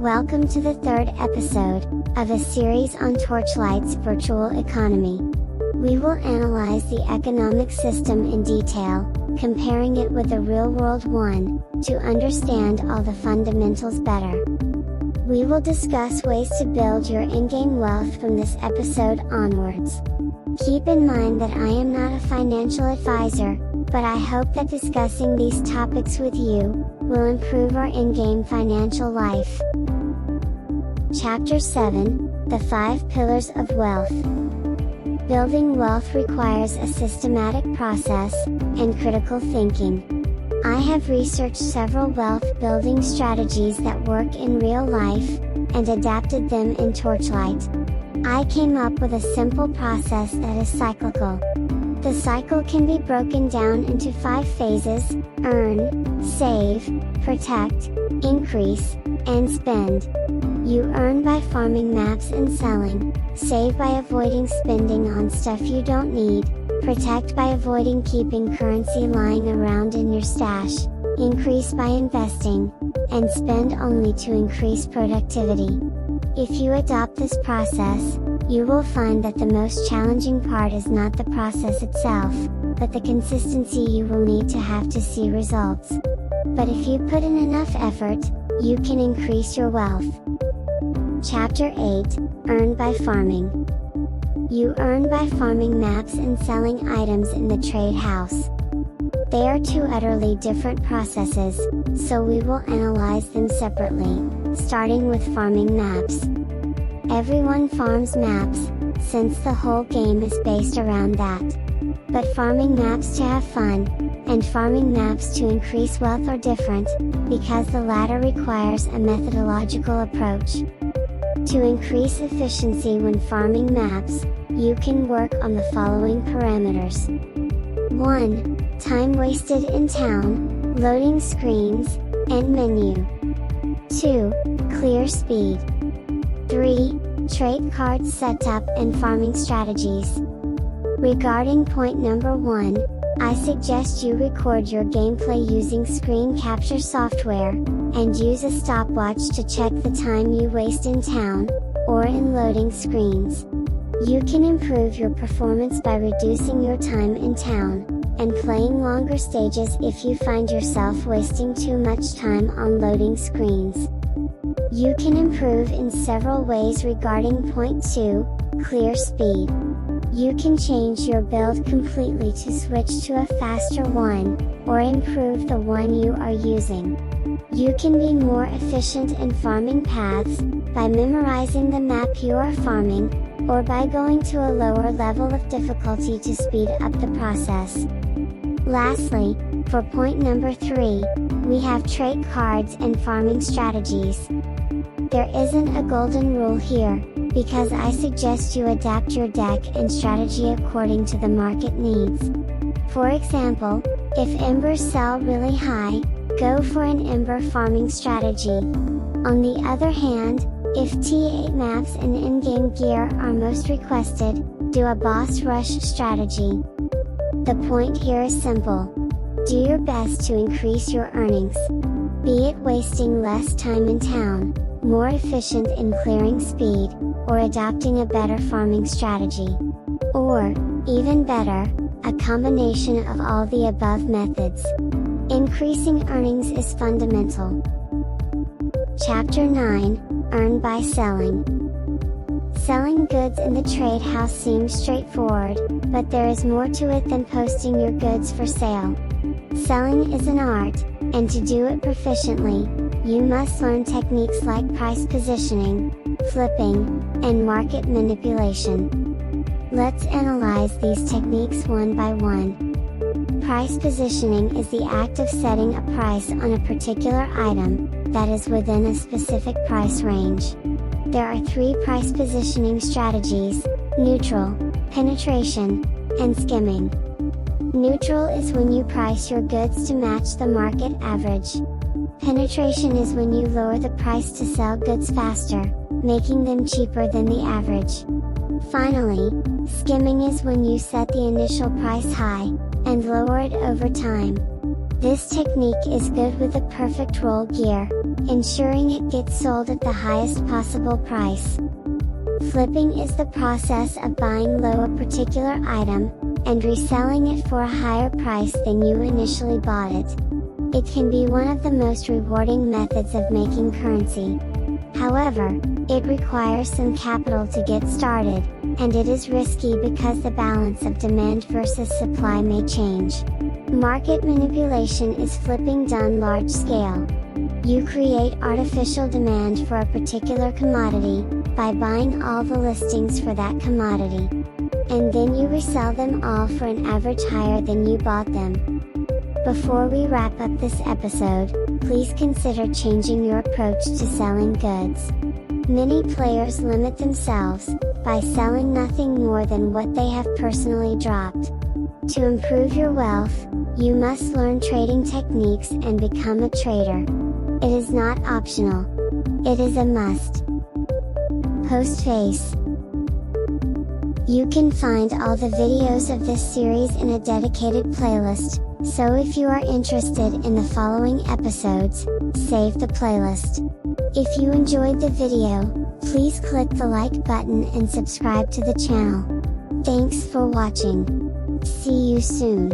Welcome to the third episode of a series on Torchlight's virtual economy. We will analyze the economic system in detail, comparing it with a real-world one, to understand all the fundamentals better. We will discuss ways to build your in-game wealth from this episode onwards. Keep in mind that I am not a financial advisor, but I hope that discussing these topics with you will improve our in-game financial life. Chapter 7, The 5 Pillars of Wealth. Building wealth requires a systematic process and critical thinking. I have researched several wealth-building strategies that work in real life, and adapted them in Torchlight. I came up with a simple process that is cyclical. The cycle can be broken down into 5 phases: earn, save, protect, increase, and spend. You earn by farming maps and selling, save by avoiding spending on stuff you don't need, protect by avoiding keeping currency lying around in your stash, increase by investing, and spend only to increase productivity. If you adopt this process, you will find that the most challenging part is not the process itself, but the consistency you will need to have to see results. But if you put in enough effort, you can increase your wealth. Chapter 8, Earn by Farming. You earn by farming maps and selling items in the trade house. They are two utterly different processes, so we will analyze them separately, starting with farming maps. Everyone farms maps, since the whole game is based around that. But farming maps to have fun, and farming maps to increase wealth are different, because the latter requires a methodological approach. To increase efficiency when farming maps, you can work on the following parameters. 1. Time wasted in town, loading screens, and menu. 2. Clear speed. 3. Trait card setup and farming strategies. Regarding point number 1, I suggest you record your gameplay using screen capture software, and use a stopwatch to check the time you waste in town, or in loading screens. You can improve your performance by reducing your time in town, and playing longer stages if you find yourself wasting too much time on loading screens. You can improve in several ways regarding point 2, clear speed. You can change your build completely to switch to a faster one, or improve the one you are using. You can be more efficient in farming paths, by memorizing the map you are farming, or by going to a lower level of difficulty to speed up the process. Lastly, for point number 3, we have trait cards and farming strategies. There isn't a golden rule here, because I suggest you adapt your deck and strategy according to the market needs. For example, if embers sell really high, go for an ember farming strategy. On the other hand, if T8 maps and in-game gear are most requested, do a boss rush strategy. The point here is simple. Do your best to increase your earnings. Be it wasting less time in town, more efficient in clearing speed, or adopting a better farming strategy. Or, even better, a combination of all the above methods. Increasing earnings is fundamental. Chapter 9, Earn by Selling. Selling goods in the trade house seems straightforward, but there is more to it than posting your goods for sale. Selling is an art, and to do it proficiently, you must learn techniques like price positioning, flipping, and market manipulation. Let's analyze these techniques one by one. Price positioning is the act of setting a price on a particular item, that is within a specific price range. There are 3 price positioning strategies: neutral, penetration, and skimming. Neutral is when you price your goods to match the market average. Penetration is when you lower the price to sell goods faster, making them cheaper than the average. Finally, skimming is when you set the initial price high, and lower it over time. This technique is good with the perfect roll gear, ensuring it gets sold at the highest possible price. Flipping is the process of buying low a particular item, and reselling it for a higher price than you initially bought it. It can be one of the most rewarding methods of making currency. However, it requires some capital to get started, and it is risky because the balance of demand versus supply may change. Market manipulation is flipping done large scale. You create artificial demand for a particular commodity, by buying all the listings for that commodity. And then you resell them all for an average higher than you bought them. Before we wrap up this episode, please consider changing your approach to selling goods. Many players limit themselves, by selling nothing more than what they have personally dropped. To improve your wealth, you must learn trading techniques and become a trader. It is not optional. It is a must. Postface. You can find all the videos of this series in a dedicated playlist, so if you are interested in the following episodes, save the playlist. If you enjoyed the video, please click the like button and subscribe to the channel. Thanks for watching. See you soon.